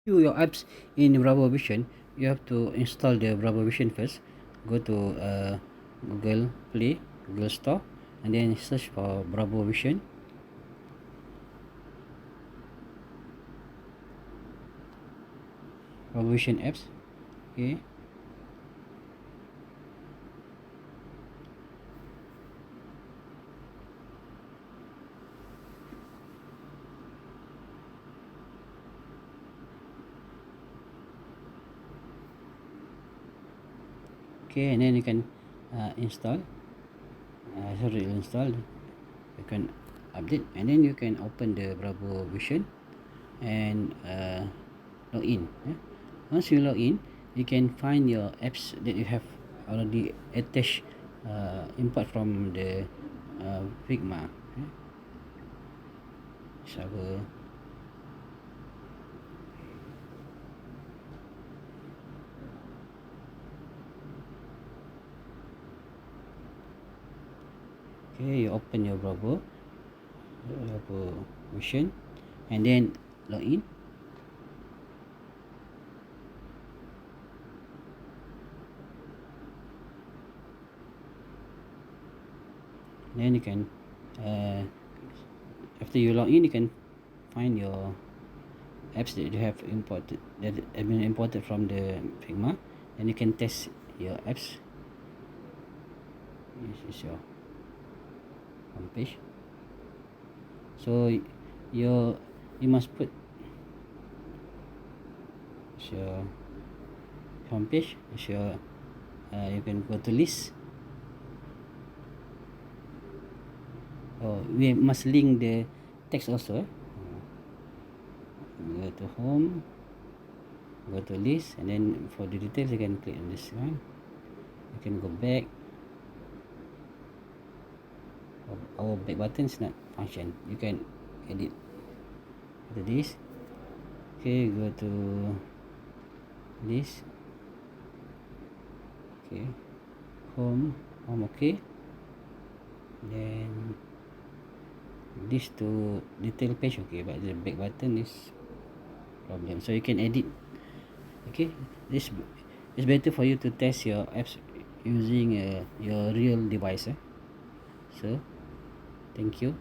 Do your apps in Bravo Vision, you have to install the Bravo Vision first. Go to Google Play, Google Store, and then search for Bravo Vision. Bravo Vision apps. Okay. Okay, and then you can install. Sorry, install. You can update, and then you can open the Bravo Vision and log in. Once you log in, you can find your apps that you have already attached, import from the Figma. Server. Okay, you open your Bravo Vision, and then log in. Then you can after you log in, you can find your apps that you have imported, that have been imported from the Figma, and you can test your apps. This is your home page. So you must put your home page. You can go to list. We must link the text also. Go to home, go to list, and then for the details you can click on this one. You can go back. Our back button is not function. You can edit to this. Okay, go to this. Okay, home, okay. Then this to detail page, okay, but the back button is problem, so you can edit. Okay, this is better for you to test your apps using your real device. So thank you.